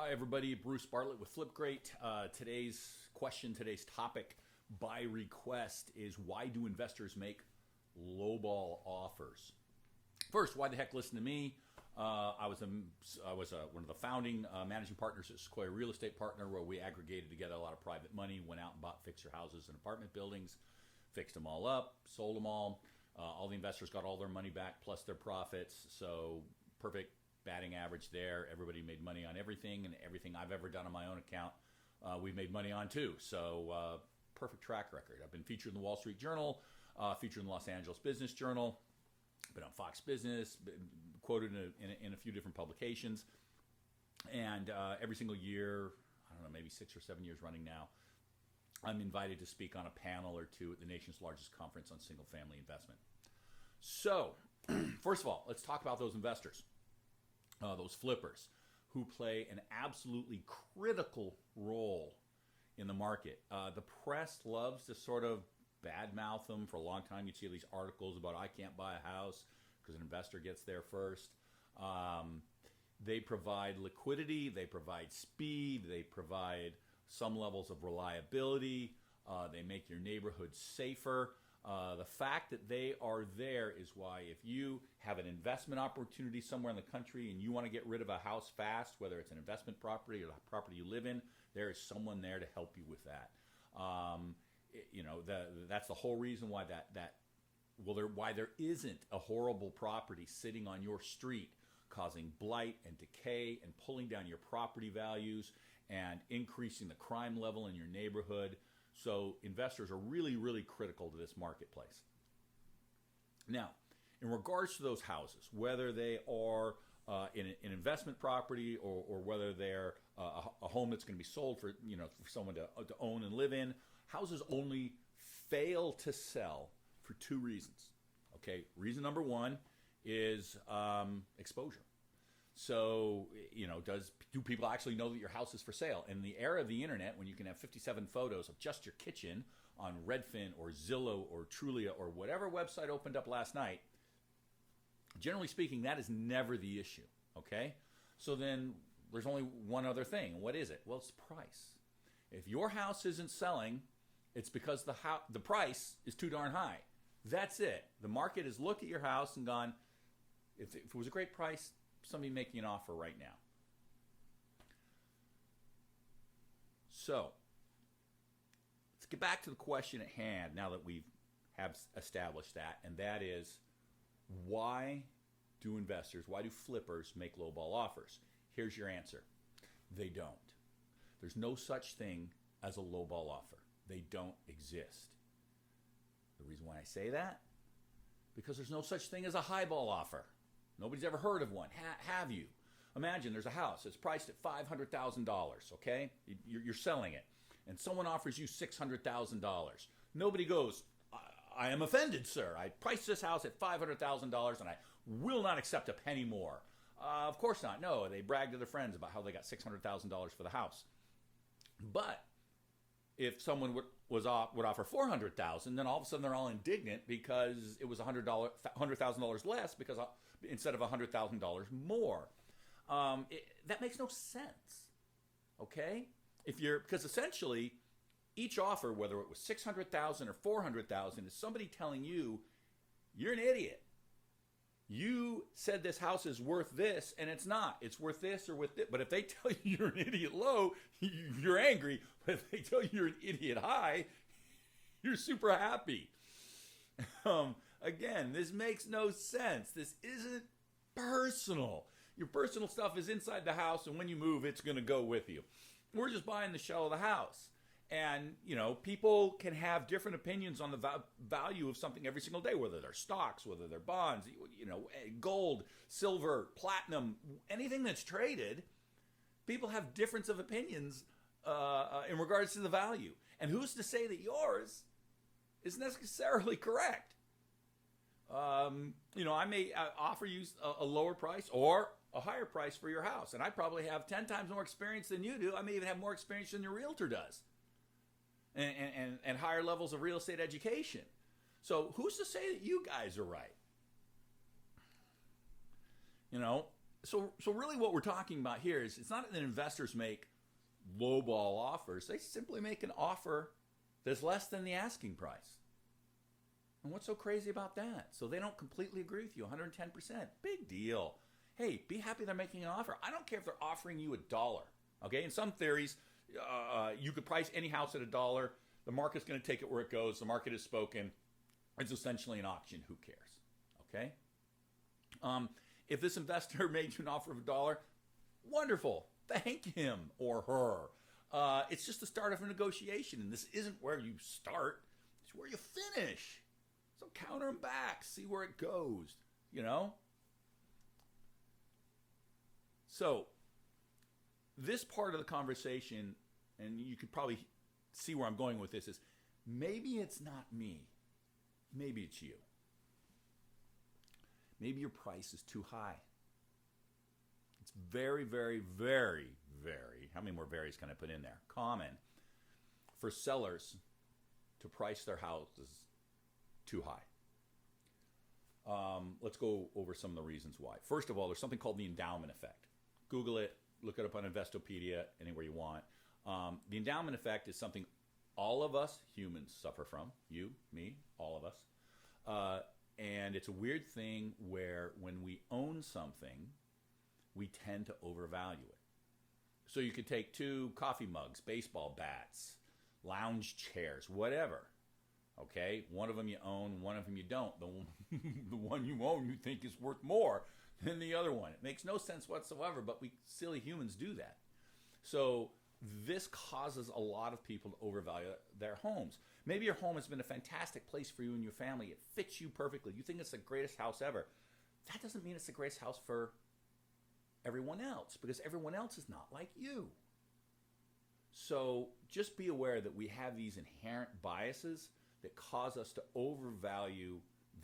Hi, everybody. Bruce Bartlett with Flipgreat. Today's question, today's topic by request is why do investors make lowball offers? First, why the heck listen to me? I was one of the founding managing partners at Sequoia Real Estate Partner, where we aggregated together a lot of private money, went out and bought fixer houses and apartment buildings, fixed them all up, sold them all. All the investors got all their money back plus their profits. So perfect batting average there. Everybody made money on everything, and everything I've ever done on my own account, we've made money on too. So perfect track record. I've been featured in the Wall Street Journal, featured in the Los Angeles Business Journal, been on Fox Business, been quoted in a few different publications, and every single year, I don't know, maybe 6 or 7 years running now, I'm invited to speak on a panel or two at the nation's largest conference on single-family investment. So, first of all, let's talk about those investors. Those flippers who play an absolutely critical role in the market. The press loves to sort of badmouth them. For a long time, you'd see these articles about I can't buy a house because an investor gets there first. They provide liquidity, they provide speed, they provide some levels of reliability, they make your neighborhood safer. The fact that they are there is why if you have an investment opportunity somewhere in the country and you want to get rid of a house fast, whether it's an investment property or the property you live in, there is someone there to help you with that. That's the whole reason why why there isn't a horrible property sitting on your street causing blight and decay and pulling down your property values and increasing the crime level in your neighborhood. So investors are really, really critical to this marketplace. Now, in regards to those houses, whether they are in an investment property or whether they're a home that's going to be sold for someone to own and live in, houses only fail to sell for two reasons. Okay, reason number one is exposure. So, do people actually know that your house is for sale? In the era of the internet, when you can have 57 photos of just your kitchen on Redfin or Zillow or Trulia or whatever website opened up last night, generally speaking, that is never the issue, okay? So then there's only one other thing. What is it? Well, it's price. If your house isn't selling, it's because the price is too darn high. That's it. The market has looked at your house and gone, if it was a great price, somebody making an offer right now. So, let's get back to the question at hand now that we have established that, and that is, why do flippers make lowball offers? Here's your answer. They don't. There's no such thing as a lowball offer. They don't exist. The reason why I say that? Because there's no such thing as a highball offer. Nobody's ever heard of one. Have you? Imagine there's a house. It's priced at $500,000, okay? You're selling it. And someone offers you $600,000. Nobody goes, I am offended, sir. I priced this house at $500,000 and I will not accept a penny more. Of course not. No, they brag to their friends about how they got $600,000 for the house. But if someone would offer $400,000, then all of a sudden they're all indignant because it was $100,000 less because instead of $100,000 more. That makes no sense. Okay, because essentially each offer, whether it was $600,000 or $400,000, is somebody telling you you're an idiot. You said this house is worth this, and it's not. It's worth this or worth this. But if they tell you you're an idiot low, you're angry. But if they tell you you're an idiot high, you're super happy. Again, this makes no sense. This isn't personal. Your personal stuff is inside the house, and when you move, it's going to go with you. We're just buying the shell of the house. And, people can have different opinions on the value of something every single day, whether they're stocks, whether they're bonds, gold, silver, platinum, anything that's traded. People have difference of opinions in regards to the value. And who's to say that yours is necessarily correct? I may offer you a lower price or a higher price for your house. And I probably have 10 times more experience than you do. I may even have more experience than your realtor does. And higher levels of real estate education. So who's to say that you guys are right? So really what we're talking about here is it's not that investors make lowball offers. They simply make an offer that's less than the asking price. And what's so crazy about that? So they don't completely agree with you, 110%. Big deal. Hey, be happy they're making an offer. I don't care if they're offering you $1. Okay, in some theories, you could price any house at $1. The market's going to take it where it goes. The market has spoken. It's essentially an auction. Who cares? Okay? If this investor made you an offer of $1, wonderful. Thank him or her. It's just the start of a negotiation, and this isn't where you start. It's where you finish. So counter them back. See where it goes, you know? So this part of the conversation, and you could probably see where I'm going with this, is maybe it's not me. Maybe it's you. Maybe your price is too high. It's very, very, very, very, how many more varies can I put in there? Common for sellers to price their houses too high. Let's go over some of the reasons why. First of all, there's something called the endowment effect. Google it, look it up on Investopedia, anywhere you want. The endowment effect is something all of us humans suffer from. You, me, all of us. And it's a weird thing where when we own something, we tend to overvalue it. So you could take 2 coffee mugs, baseball bats, lounge chairs, whatever. Okay, one of them you own, one of them you don't. The one you own you think is worth more than the other one. It makes no sense whatsoever, but we silly humans do that. So this causes a lot of people to overvalue their homes. Maybe your home has been a fantastic place for you and your family. It fits you perfectly. You think it's the greatest house ever. That doesn't mean it's the greatest house for everyone else, because everyone else is not like you. So just be aware that we have these inherent biases that cause us to overvalue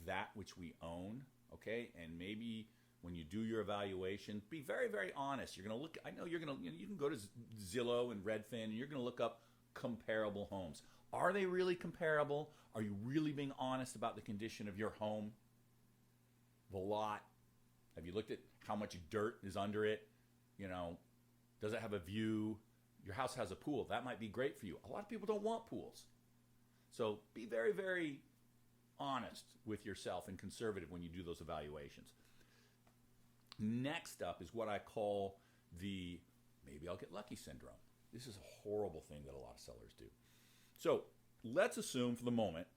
that which we own, okay? And maybe when you do your evaluation, be very, very honest. You're going to look, I know you're going to, you can go to Zillow and Redfin, and you're going to look up comparable homes. Are they really comparable? Are you really being honest about the condition of your home? The lot? Have you looked at how much dirt is under it? You know, does it have a view? Your house has a pool. That might be great for you. A lot of people don't want pools. So be very, very honest with yourself and conservative when you do those evaluations. Next up is what I call the maybe I'll get lucky syndrome. This is a horrible thing that a lot of sellers do. So let's assume for the moment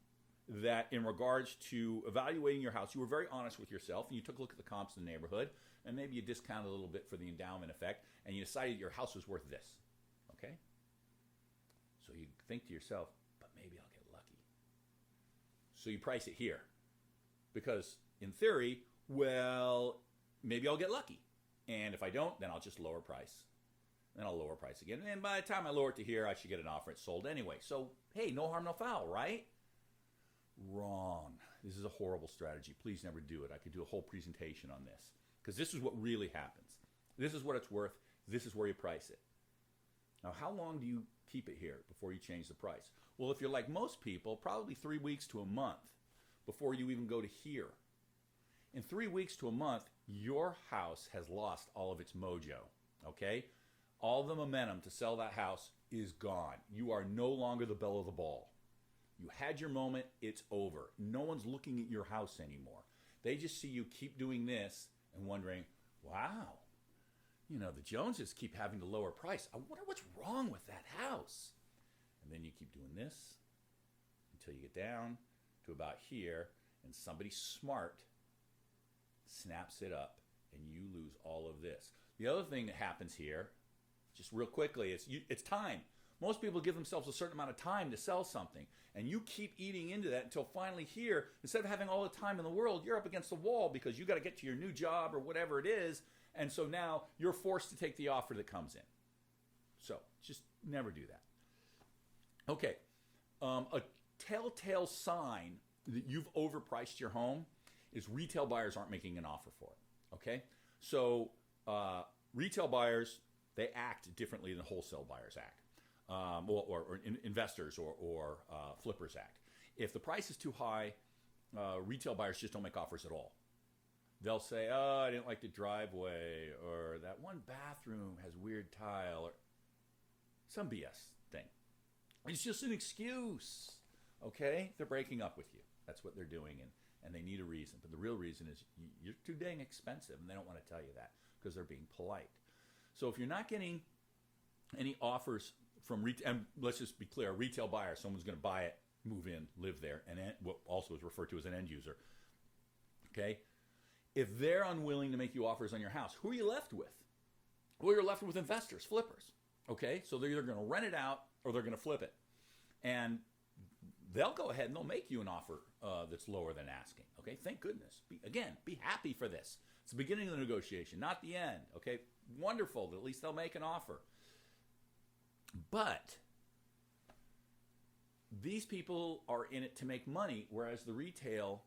that in regards to evaluating your house, you were very honest with yourself and you took a look at the comps in the neighborhood and maybe you discounted a little bit for the endowment effect and you decided your house was worth this. Okay? So you think to yourself, but maybe I'll get lucky. So you price it here. Because in theory, well, maybe I'll get lucky. And if I don't, then I'll just lower price. Then I'll lower price again. And by the time I lower it to here, I should get an offer. It's sold anyway. So, hey, no harm, no foul, right? Wrong. This is a horrible strategy. Please never do it. I could do a whole presentation on this. Because this is what really happens. This is what it's worth. This is where you price it. Now, how long do you keep it here before you change the price? Well, if you're like most people, probably 3 weeks to a month before you even go to here. In 3 weeks to a month, your house has lost all of its mojo, okay? All the momentum to sell that house is gone. You are no longer the belle of the ball. You had your moment, it's over. No one's looking at your house anymore. They just see you keep doing this and wondering, wow, you know, the Joneses keep having to lower price. I wonder what's wrong with that house. And then you keep doing this until you get down to about here and somebody smart snaps it up and you lose all of this. The other thing that happens here, just real quickly, it's time. Most people give themselves a certain amount of time to sell something, and you keep eating into that until finally here, instead of having all the time in the world, you're up against the wall because you got to get to your new job or whatever it is, and so now you're forced to take the offer that comes in. So just never do that. Okay, a telltale sign that you've overpriced your home is retail buyers aren't making an offer for it. Okay, so retail buyers, they act differently than wholesale buyers act, or investors or flippers act. If the price is too high, retail buyers just don't make offers at all. they'll say, oh, I didn't like the driveway, or that one bathroom has weird tile, or some BS thing. It's just an excuse, okay? They're breaking up with you. That's what they're doing, and they need a reason. But the real reason is you're too dang expensive, and they don't want to tell you that because they're being polite. So if you're not getting any offers from retail, and let's just be clear, a retail buyer, someone's going to buy it, move in, live there, and what also is referred to as an end user, okay? If they're unwilling to make you offers on your house, who are you left with? Well, you're left with investors, flippers, okay? So they're either going to rent it out or they're going to flip it. And they'll go ahead and they'll make you an offer that's lower than asking, okay? Thank goodness. Be happy for this. It's the beginning of the negotiation, not the end, okay? Wonderful that at least they'll make an offer. But these people are in it to make money, whereas the retail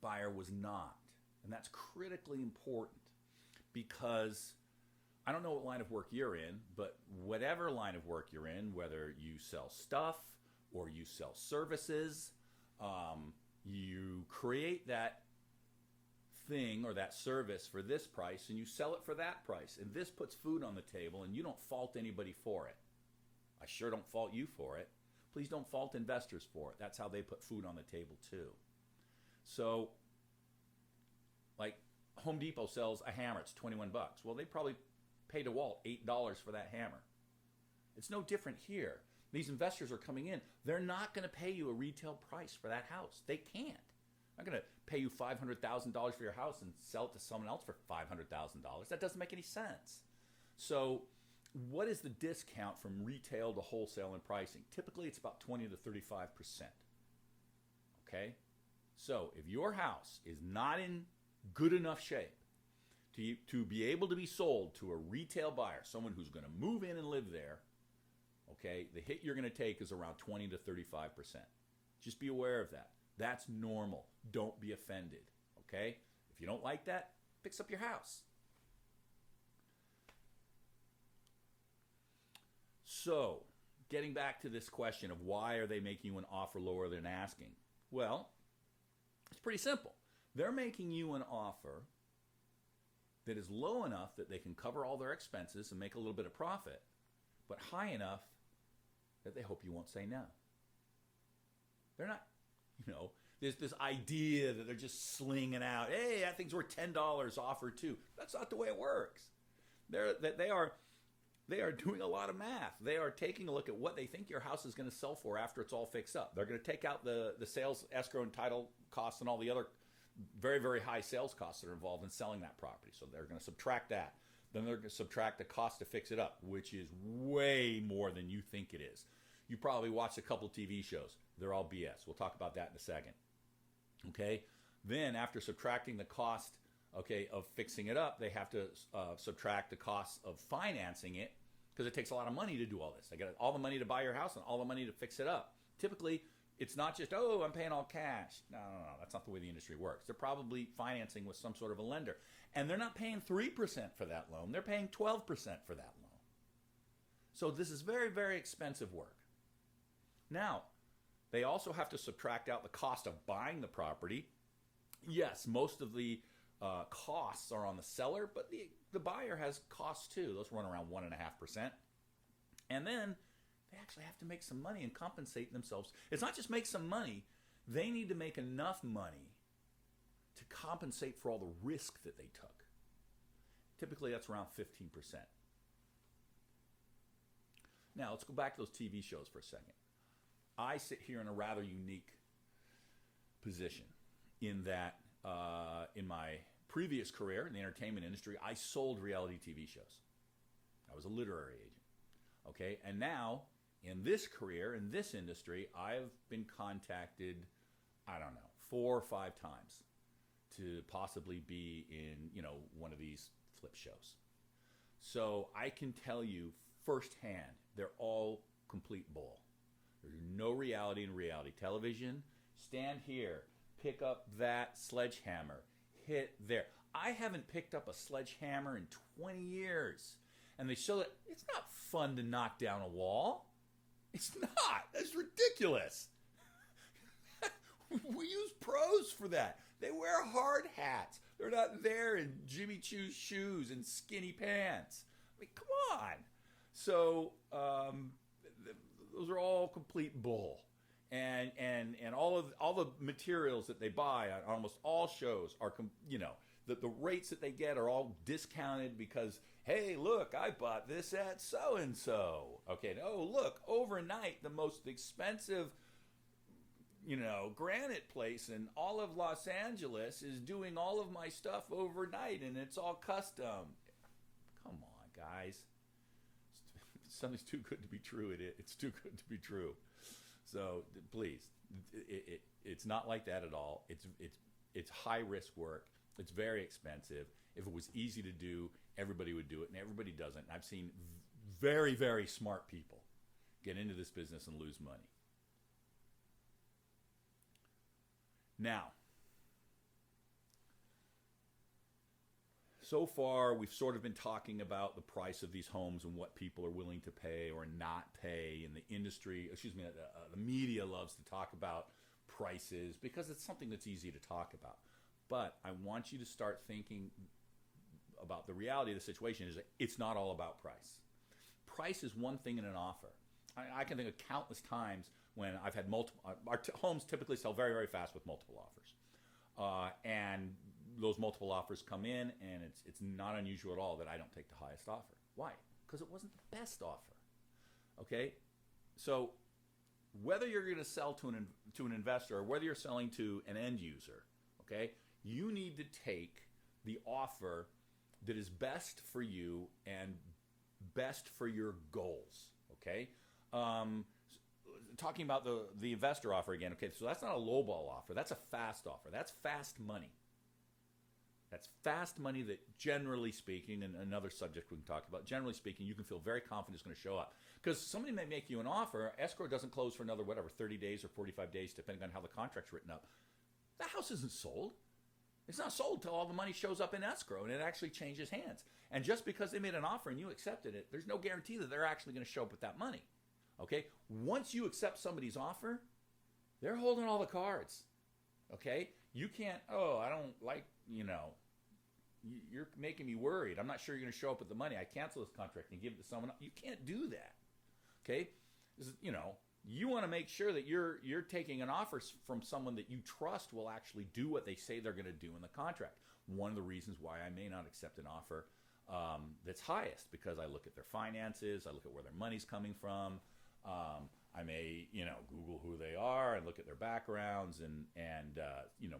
buyer was not. And that's critically important because I don't know what line of work you're in, but whatever line of work you're in, whether you sell stuff or you sell services, you create that thing or that service for this price and you sell it for that price. And this puts food on the table and you don't fault anybody for it. I sure don't fault you for it. Please don't fault investors for it. That's how they put food on the table too. So, like Home Depot sells a hammer, it's $21. Well, they probably paid DeWalt $8 for that hammer. It's no different here. These investors are coming in. They're not going to pay you a retail price for that house. They can't. They're not going to pay you $500,000 for your house and sell it to someone else for $500,000. That doesn't make any sense. So what is the discount from retail to wholesale in pricing? Typically, it's about 20 to 35%. Okay? So if your house is not in good enough shape to be able to be sold to a retail buyer, someone who's going to move in and live there, okay, the hit you're going to take is around 20 to 35%. Just be aware of that. That's normal. Don't be offended, okay? If you don't like that, fix up your house. So, getting back to this question of why are they making you an offer lower than asking? Well, it's pretty simple. They're making you an offer that is low enough that they can cover all their expenses and make a little bit of profit, but high enough that they hope you won't say no. They're not, there's this idea that they're just slinging out, hey, that thing's worth $10, offer two. That's not the way it works. They are doing a lot of math. They are taking a look at what they think your house is going to sell for after it's all fixed up. They're going to take out the sales, escrow, and title costs and all the other very, very high sales costs that are involved in selling that property. So they're going to subtract that. Then they're going to subtract the cost to fix it up, which is way more than you think it is. You probably watched a couple TV shows. They're all BS. We'll talk about that in a second. Okay? Then after subtracting the cost, okay, of fixing it up, they have to subtract the cost of financing it because it takes a lot of money to do all this. They got all the money to buy your house and all the money to fix it up. Typically, it's not just, oh, I'm paying all cash. No. That's not the way the industry works. They're probably financing with some sort of a lender. And they're not paying 3% for that loan. They're paying 12% for that loan. So this is very, very expensive work. Now, they also have to subtract out the cost of buying the property. Yes, most of the costs are on the seller, but the buyer has costs too. Those run around 1.5%. And then they actually have to make some money and compensate themselves. It's not just make some money. They need to make enough money to compensate for all the risk that they took. Typically, that's around 15%. Now, let's go back to those TV shows for a second. I sit here in a rather unique position in that in my previous career in the entertainment industry, I sold reality TV shows. I was a literary agent. Okay, and now in this career, in this industry, I've been contacted, 4 or 5 times to possibly be in, one of these flip shows. So I can tell you firsthand, they're all complete bull. There's no reality in reality television. Stand here, pick up that sledgehammer, hit there. I haven't picked up a sledgehammer in 20 years. And they show that it's not fun to knock down a wall. It's not. That's ridiculous. We use pros for that. They wear hard hats. They're not there in Jimmy Choo's shoes and skinny pants. I mean, come on. So those are all complete bull. And all the materials that they buy on almost all shows are, the rates that they get are all discounted because, hey, look, I bought this at so and so. Okay, oh, look, overnight the most expensive granite place in all of Los Angeles is doing all of my stuff overnight and it's all custom. Come on, guys. Something's too good to be true. It's too good to be true. So please, it's not like that at all. It's high risk work. It's very expensive. If it was easy to do, everybody would do it, and everybody doesn't. And I've seen very, very smart people get into this business and lose money. Now, so far we've sort of been talking about the price of these homes and what people are willing to pay or not pay in the industry. The media loves to talk about prices because it's something that's easy to talk about. But I want you to start thinking about the reality of the situation is that it's not all about price. Price is one thing in an offer. I can think of countless times when I've had multiple, our homes typically sell very, very fast with multiple offers. And those multiple offers come in, and it's not unusual at all that I don't take the highest offer. Why? Because it wasn't the best offer. Okay? So whether you're going to sell to an investor or whether you're selling to an end user, okay, you need to take the offer that is best for you and best for your goals. Okay? Talking about the investor offer again. Okay, so that's not a lowball offer. That's a fast offer. That's fast money. That's fast money that, generally speaking, and another subject we can talk about, generally speaking, you can feel very confident is going to show up. Because somebody may make you an offer, escrow doesn't close for another, 30 days or 45 days, depending on how the contract's written up. That house isn't sold. It's not sold until all the money shows up in escrow and it actually changes hands. And just because they made an offer and you accepted it, there's no guarantee that they're actually going to show up with that money. Okay? Once you accept somebody's offer, they're holding all the cards. Okay? You can't, I don't like, you're making me worried. I'm not sure you're going to show up with the money. I cancel this contract and give it to someone else. You can't do that. Okay? You want to make sure that you're taking an offer from someone that you trust will actually do what they say they're going to do in the contract. One of the reasons why I may not accept an offer that's highest, because I look at their finances, I look at where their money's coming from. I may, Google who they are and look at their backgrounds and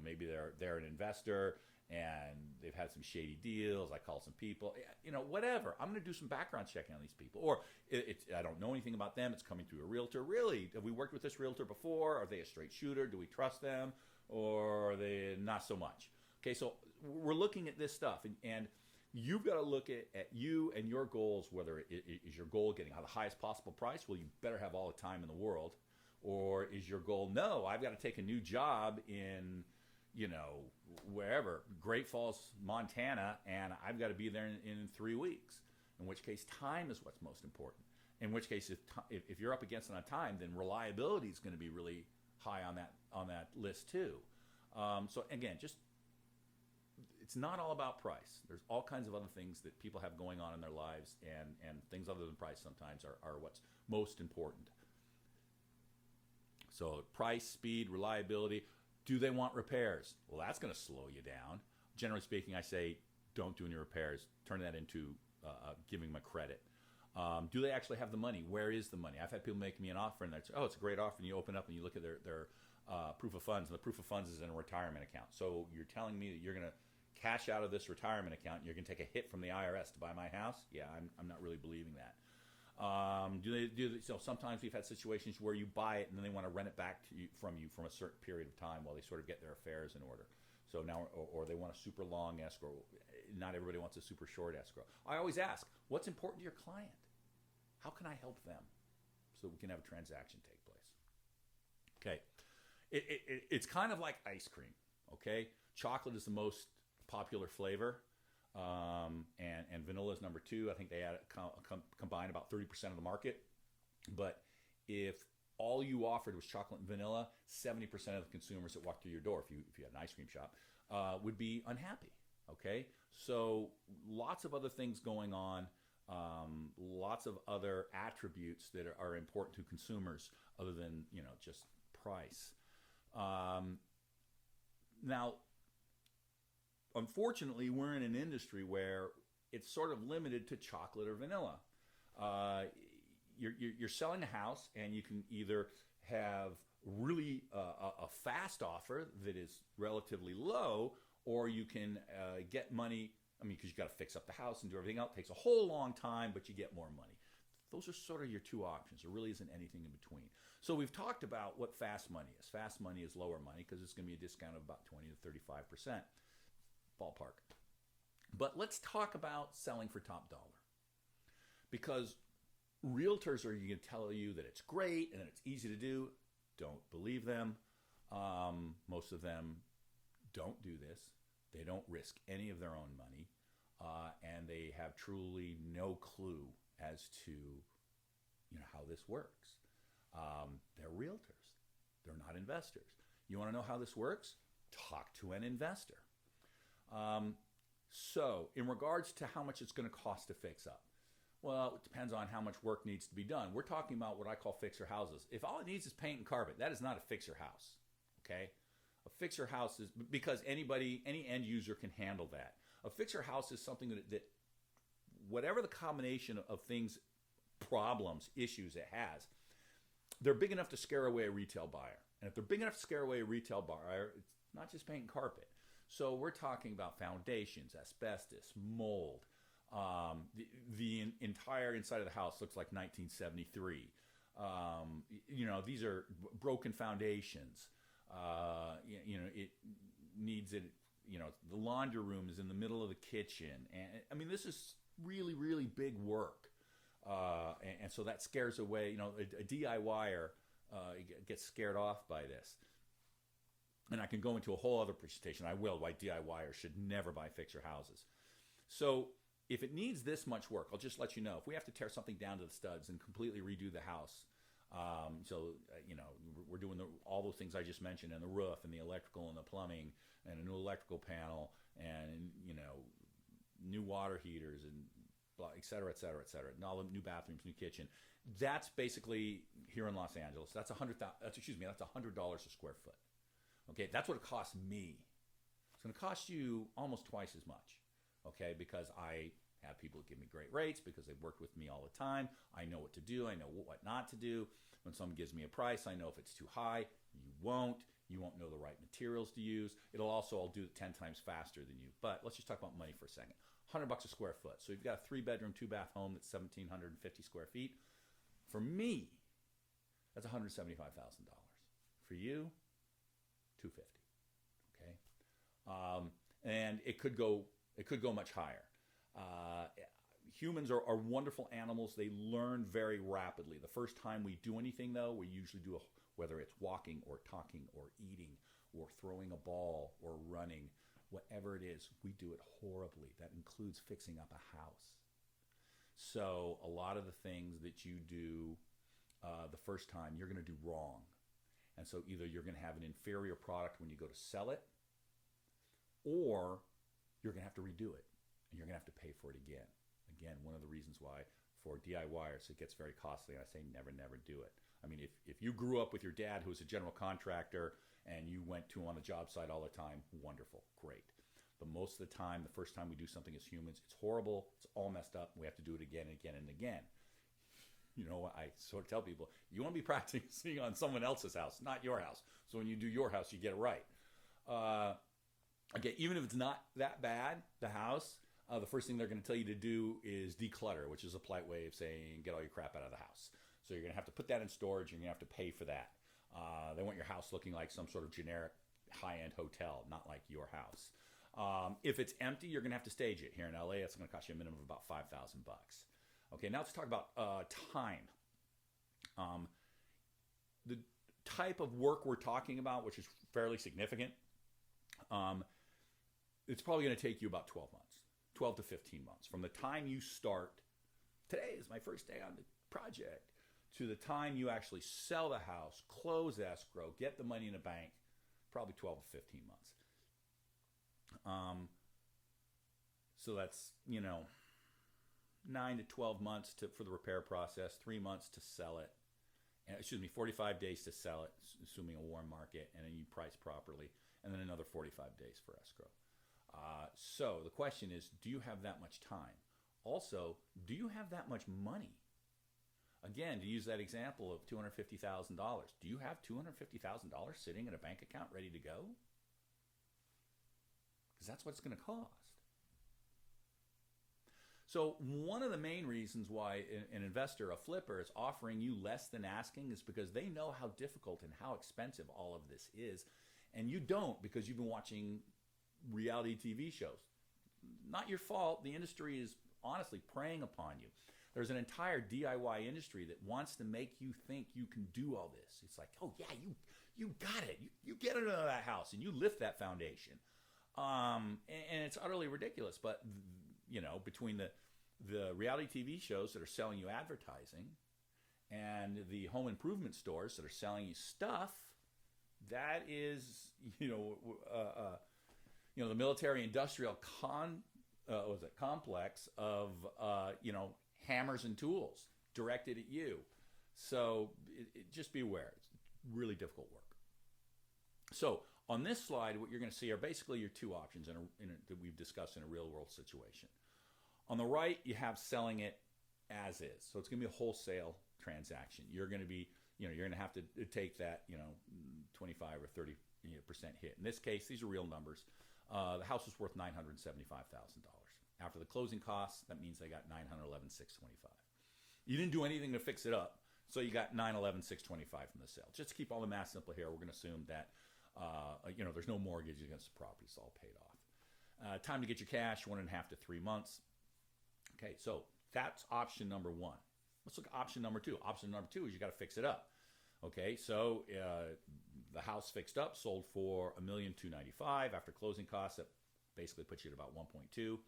maybe they're an investor and they've had some shady deals. I call some people, whatever. I'm going to do some background checking on these people. Or I don't know anything about them. It's coming through a realtor. Really, have we worked with this realtor before? Are they a straight shooter? Do we trust them? Or are they not so much? Okay, so we're looking at this stuff, and you've got to look at you and your goals, whether is your goal getting the highest possible price? Well, you better have all the time in the world. Or is your goal, no, I've got to take a new job in, wherever, Great Falls, Montana, and I've got to be there in 3 weeks. In which case, time is what's most important. In which case, if you're up against it on time, then reliability is going to be really high on that list too. So again, it's not all about price. There's all kinds of other things that people have going on in their lives, and things other than price sometimes are what's most important. So price, speed, reliability. Do they want repairs? Well, that's going to slow you down. Generally speaking, I say don't do any repairs. Turn that into giving them a credit. Do they actually have the money? Where is the money? I've had people make me an offer, and they say, oh, it's a great offer, and you open up and you look at their proof of funds, and the proof of funds is in a retirement account. So you're telling me that you're going to cash out of this retirement account, and you're going to take a hit from the IRS to buy my house? Yeah, I'm not really believing that. So sometimes we've had situations where you buy it and then they want to rent it back from you from a certain period of time while they sort of get their affairs in order. So now, or they want a super long escrow. Not everybody wants a super short escrow. I always ask, what's important to your client? How can I help them so we can have a transaction take place? Okay. It's kind of like ice cream. Okay. Chocolate is the most popular flavor. And vanilla is number 2. I think they combine about 30% of the market. But if all you offered was chocolate and vanilla, 70% of the consumers that walk through your door, if you had an ice cream shop, would be unhappy. Okay, so lots of other things going on, lots of other attributes that are important to consumers other than just price. Um, Now, unfortunately, we're in an industry where it's sort of limited to chocolate or vanilla. Uh, you're selling a house, and you can either have really a fast offer that is relatively low, or you can get money. I mean, because you got to fix up the house and do everything else. It takes a whole long time, but you get more money. Those are sort of your two options. There really isn't anything in between. So we've talked about what fast money is. Fast money is lower money because it's going to be a discount of about 20 to 35%, ballpark. But let's talk about selling for top dollar, because realtors are going to tell you that it's great and that it's easy to do. Don't believe them. Most of them don't do this. They don't risk any of their own money, and they have truly no clue as to how this works. They're realtors. They're not investors. You want to know how this works? Talk to an investor. So, in regards to how much it's going to cost to fix up, well, it depends on how much work needs to be done. We're talking about what I call fixer houses. If all it needs is paint and carpet, that is not a fixer house. Okay? A fixer house is, because any end user can handle that. A fixer house is something that whatever the combination of things, problems, issues it has, they're big enough to scare away a retail buyer. And if they're big enough to scare away a retail buyer, it's not just paint and carpet. So we're talking about foundations, asbestos, mold. The entire inside of the house looks like 1973. These are broken foundations. It needs it. The laundry room is in the middle of the kitchen, and I mean, this is really, really big work. And so that scares away. A DIYer gets scared off by this. And I can go into a whole other presentation. I will, why DIYers should never buy fixer houses. So if it needs this much work, I'll just let you know. If we have to tear something down to the studs and completely redo the house, we're doing all those things I just mentioned, and the roof and the electrical and the plumbing and a new electrical panel and, new water heaters and blah, et cetera, et cetera, et cetera. And all the new bathrooms, new kitchen. That's basically here in Los Angeles. That's $100 a square foot. Okay, that's what it costs me. It's going to cost you almost twice as much. Okay, because I have people that give me great rates because they've worked with me all the time. I know what to do. I know what not to do. When someone gives me a price, I know if it's too high. You won't. You won't know the right materials to use. I'll do it 10 times faster than you. But let's just talk about money for a second. $100 a square foot. So you've got a 3-bedroom, 2-bath home that's 1,750 square feet. For me, that's $175,000. For you, $250,000. Okay, and it could go much higher. Humans are wonderful animals. They learn very rapidly. The first time we do anything, though, we usually do whether it's walking or talking or eating or throwing a ball or running, whatever it is, we do it horribly. That includes fixing up a house. So a lot of the things that you do the first time, you're going to do wrong. And so either you're going to have an inferior product when you go to sell it, or you're going to have to redo it, and you're going to have to pay for it again. Again, one of the reasons why for DIYers it gets very costly. I say never, never do it. I mean, if you grew up with your dad who was a general contractor and you went to him on a job site all the time, wonderful, great. But most of the time, the first time we do something as humans, it's horrible, it's all messed up, and we have to do it again and again and again. I sort of tell people, you want to be practicing on someone else's house, not your house. So when you do your house, you get it right. Okay, even if it's not that bad, the house, the first thing they're going to tell you to do is declutter, which is a polite way of saying get all your crap out of the house. So you're going to have to put that in storage. You're going to have to pay for that. They want your house looking like some sort of generic high-end hotel, not like your house. If it's empty, you're going to have to stage it. Here in LA, it's going to cost you a minimum of about $5,000. Okay, now let's talk about time. The type of work we're talking about, which is fairly significant, it's probably going to take you about 12 months, 12 to 15 months. From the time you start, today is my first day on the project, to the time you actually sell the house, close escrow, get the money in the bank, probably 12 to 15 months. So that's, 9 to 12 months for the repair process, 3 months to sell it. And, 45 days to sell it, assuming a warm market, and then you price properly, and then another 45 days for escrow. So the question is, do you have that much time? Also, do you have that much money? Again, to use that example of $250,000, do you have $250,000 sitting in a bank account ready to go? Because that's what it's going to cost. So one of the main reasons why an investor, a flipper, is offering you less than asking is because they know how difficult and how expensive all of this is. And you don't, because you've been watching reality TV shows. Not your fault. The industry is honestly preying upon you. There's an entire DIY industry that wants to make you think you can do all this. It's like, oh yeah, you got it. You get into that house and you lift that foundation. And it's utterly ridiculous. But between the reality TV shows that are selling you advertising and the home improvement stores that are selling you stuff, that is, the military-industrial complex of, hammers and tools directed at you. So just be aware. It's really difficult work. So on this slide, what you're going to see are basically your two options that we've discussed in a real-world situation. On the right, you have selling it as is. So it's going to be a wholesale transaction. You're going to be, you're going to have to take that, 25 or 30% hit. In this case, these are real numbers. The house was worth $975,000. After the closing costs, that means they got $911,625. You didn't do anything to fix it up, so you got $911,625 from the sale. Just to keep all the math simple here, we're going to assume that there's no mortgage against the property; it's all paid off. Time to get your cash: 1.5 to 3 months. Okay, so that's option number one. Let's look at option number two. Option number two is you got to fix it up. Okay, so the house fixed up, sold for $1,295,000 after closing costs. That basically puts you at about 1.2.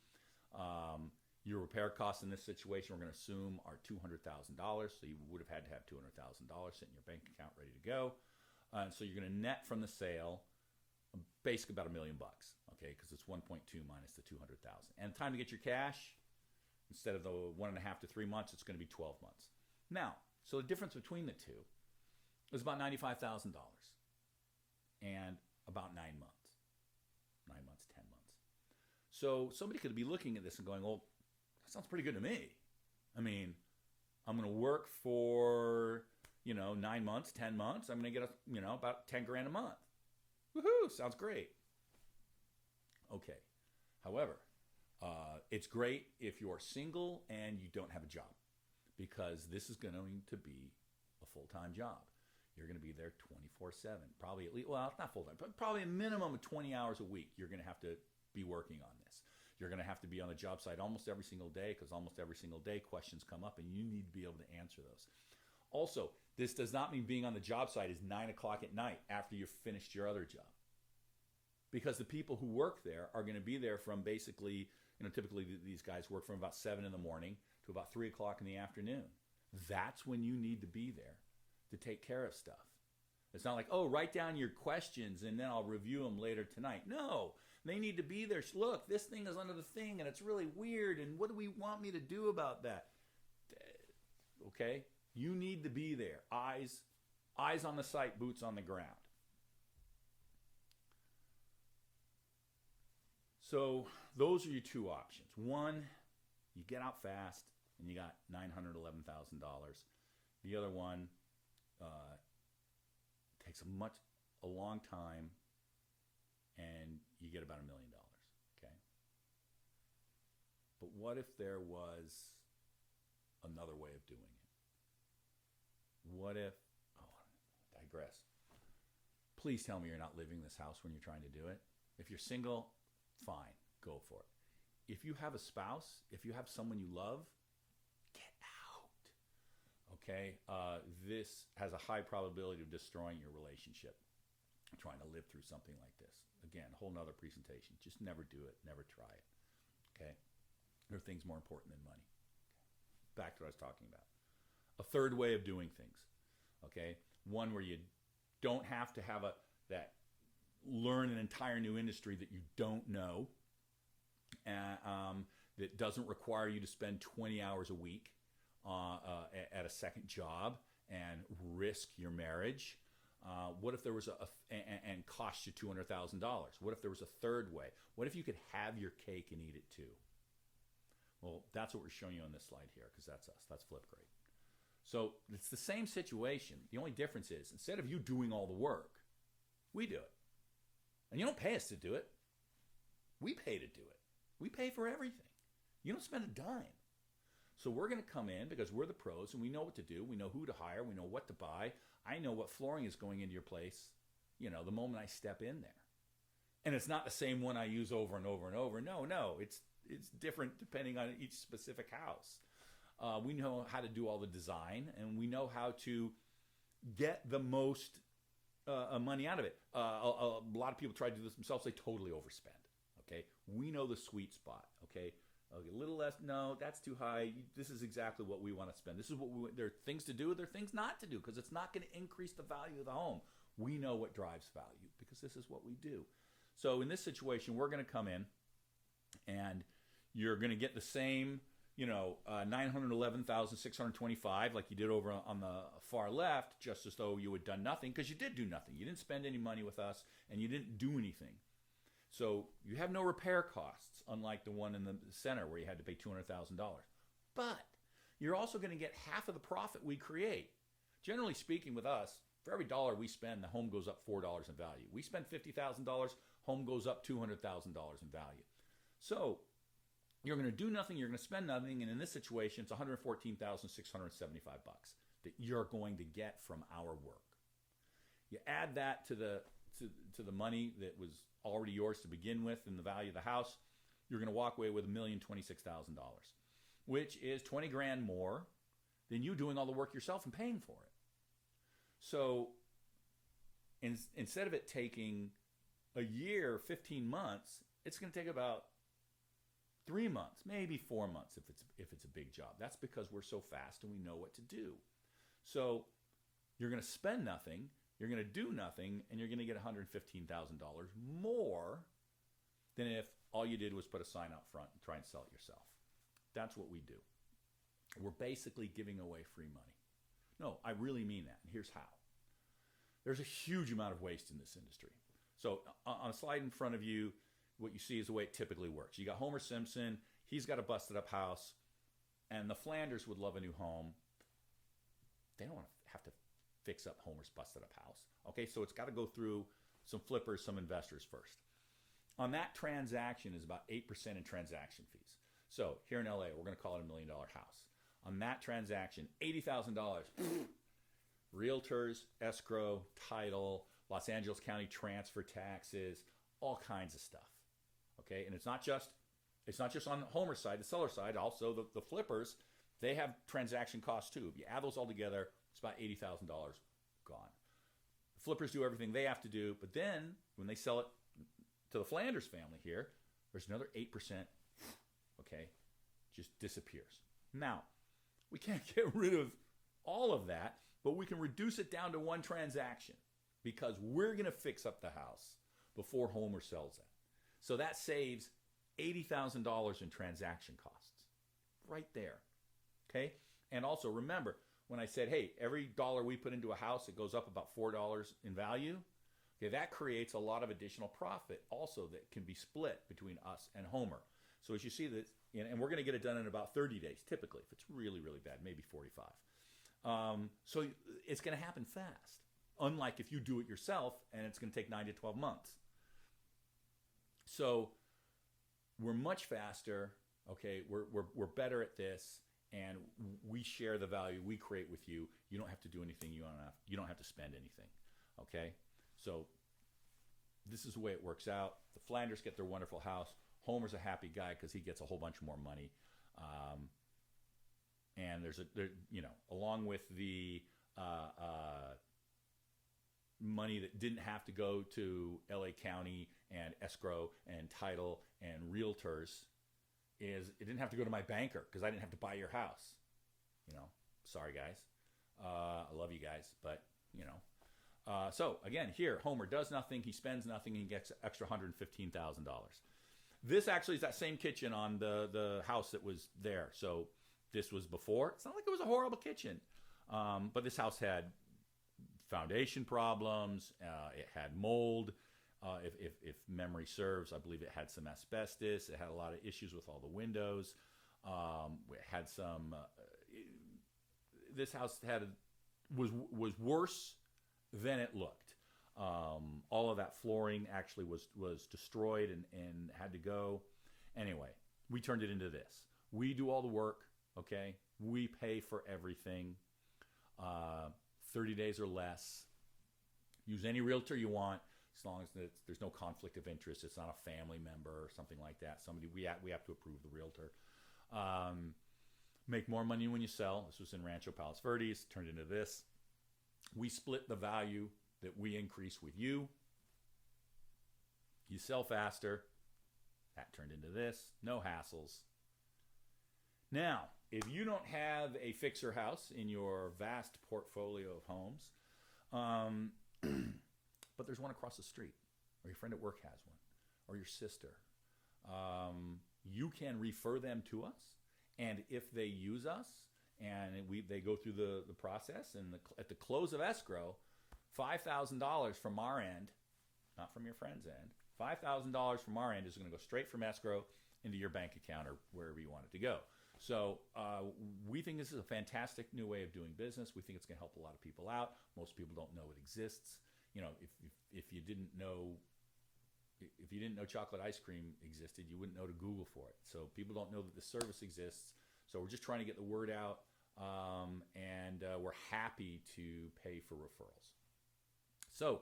Your repair costs in this situation, we're going to assume, are $200,000. So you would have had to have $200,000 sitting in your bank account ready to go. So you're going to net from the sale basically about $1 million, okay, because it's 1.2 minus the 200,000. And time to get your cash, instead of the 1.5 to 3 months, it's going to be 12 months. Now, so the difference between the two is about $95,000 and about 9 months. 9 months, 10 months. So somebody could be looking at this and going, well, that sounds pretty good to me. I mean, I'm going to work for, 9 months, 10 months. I'm going to get, about 10 grand a month. Woohoo, sounds great. Okay. However, it's great if you're single and you don't have a job, because this is going to be a full-time job. You're going to be there 24/7, probably at least, well, not full-time, but probably a minimum of 20 hours a week. You're going to have to be working on this. You're going to have to be on the job site almost every single day, because almost every single day questions come up and you need to be able to answer those. Also, this does not mean being on the job site is 9 o'clock at night after you've finished your other job, because the people who work there are going to be there from basically, typically these guys work from about 7 in the morning to about 3 o'clock in the afternoon. That's when you need to be there to take care of stuff. It's not like, oh, write down your questions and then I'll review them later tonight. No, they need to be there. Look, this thing is under the thing and it's really weird, and what do we want me to do about that? Okay? You need to be there. Eyes on the site, boots on the ground. So those are your two options. One, you get out fast and you got $911,000. The other one takes a long time and you get about $1 million. Okay. But what if there was another way of doing it? What if, I digress. Please tell me you're not living in this house when you're trying to do it. If you're single, fine, go for it. If you have a spouse, if you have someone you love, get out. Okay? This has a high probability of destroying your relationship, trying to live through something like this. Again, a whole nother presentation. Just never do it. Never try it. Okay? There are things more important than money. Back to what I was talking about. A third way of doing things. Okay? One where you don't have to have learn an entire new industry that you don't know. that doesn't require you to spend 20 hours a week at a second job and risk your marriage? What if there was and cost you $200,000? What if there was a third way? What if you could have your cake and eat it too? Well, that's what we're showing you on this slide here, because that's us. That's FlipGreat. So it's the same situation. The only difference is, instead of you doing all the work, we do it. And you don't pay us to do it. We pay to do it. We pay for everything. You don't spend a dime. So we're going to come in because we're the pros and we know what to do. We know who to hire. We know what to buy. I know what flooring is going into your place, the moment I step in there. And it's not the same one I use over and over and over. No. It's different depending on each specific house. We know how to do all the design, and we know how to get the most money out of it. A lot of people try to do this themselves. They totally overspend. Okay, we know the sweet spot. Okay, a little less. No, that's too high. This is exactly what we want to spend. This is what there are things to do. There are things not to do, because it's not going to increase the value of the home. We know what drives value because this is what we do. So in this situation, we're going to come in, and you're going to get the same, $911,625 like you did over on the far left, just as though you had done nothing, because you did do nothing. You didn't spend any money with us, and you didn't do anything. So you have no repair costs, unlike the one in the center where you had to pay $200,000. But you're also going to get half of the profit we create. Generally speaking, with us, for every dollar we spend, the home goes up $4 in value. We spend $50,000, home goes up $200,000 in value. So you're going to do nothing, you're going to spend nothing, and in this situation, it's $114,675 that you're going to get from our work. You add that to the money that was already yours to begin with in the value of the house, you're going to walk away with $1,026,000, which is $20,000 more than you doing all the work yourself and paying for it. So instead of it taking a year, 15 months, it's going to take about 3 months, maybe 4 months if it's a big job. That's because we're so fast and we know what to do. So you're going to spend nothing, you're going to do nothing, and you're going to get $115,000 more than if all you did was put a sign out front and try and sell it yourself. That's what we do. We're basically giving away free money. No, I really mean that, and here's how. There's a huge amount of waste in this industry. So on a slide in front of you, what you see is the way it typically works. You got Homer Simpson, he's got a busted up house, and the Flanders would love a new home. They don't want to have to fix up Homer's busted up house. Okay, so it's got to go through some flippers, some investors first. On that transaction is about 8% in transaction fees. So here in LA, we're going to call it $1 million house. On that transaction, $80,000. Realtors, escrow, title, Los Angeles County transfer taxes, all kinds of stuff. Okay, and it's not just on Homer's side, the seller side, also the flippers, they have transaction costs too. If you add those all together, it's about $80,000 gone. The flippers do everything they have to do, but then when they sell it to the Flanders family here, there's another 8%, okay, just disappears. Now, we can't get rid of all of that, but we can reduce it down to one transaction because we're going to fix up the house before Homer sells it. So that saves $80,000 in transaction costs right there, okay? And also remember, when I said, hey, every dollar we put into a house, it goes up about $4 in value, okay, that creates a lot of additional profit also that can be split between us and Homer. So as you see that, and we're going to get it done in about 30 days, typically, if it's really, really bad, maybe 45. So it's going to happen fast, unlike if you do it yourself and it's going to take 9 to 12 months. So we're much faster, okay, we're better at this, and we share the value we create with you. You don't have to do anything, you don't have to spend anything, okay? So this is the way it works out. The Flanders get their wonderful house. Homer's a happy guy because he gets a whole bunch more money. And along with the money that didn't have to go to LA County and escrow and title and realtors, is it didn't have to go to my banker because I didn't have to buy your house. Sorry guys. I love you guys, but so again, here Homer does nothing, he spends nothing, and he gets extra $115,000. This actually is that same kitchen on the house that was there. So this was before. It's not like it was a horrible kitchen, but this house had foundation problems. It had mold. If memory serves, I believe it had some asbestos. It had a lot of issues with all the windows. It had some. This house was worse than it looked. All of that flooring actually was destroyed and had to go. Anyway, we turned it into this. We do all the work. Okay, we pay for everything. 30 days or less. Use any realtor you want, as long as there's no conflict of interest. It's not a family member or something like that. We have to approve the realtor. Make more money when you sell. This was in Rancho Palos Verdes. Turned into this. We split the value that we increase with you. You sell faster. That turned into this. No hassles. Now, if you don't have a fixer house in your vast portfolio of homes, but there's one across the street, or your friend at work has one, or your sister, you can refer them to us. And if they use us and they go through the process, and at the close of escrow, $5,000 from our end, not from your friend's end, $5,000 from our end is going to go straight from escrow into your bank account or wherever you want it to go. So we think this is a fantastic new way of doing business. We think it's going to help a lot of people out. Most people don't know it exists. You know, if you didn't know chocolate ice cream existed, you wouldn't know to Google for it. So people don't know that the service exists. So we're just trying to get the word out, and we're happy to pay for referrals. So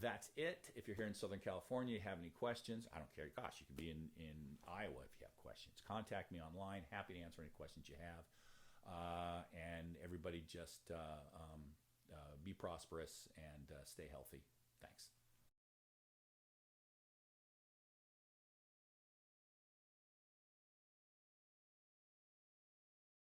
that's it. If you're here in Southern California, you have any questions, I don't care. Gosh, you could be in Iowa if you have questions. Contact me online. Happy to answer any questions you have. And everybody just be prosperous and stay healthy. Thanks.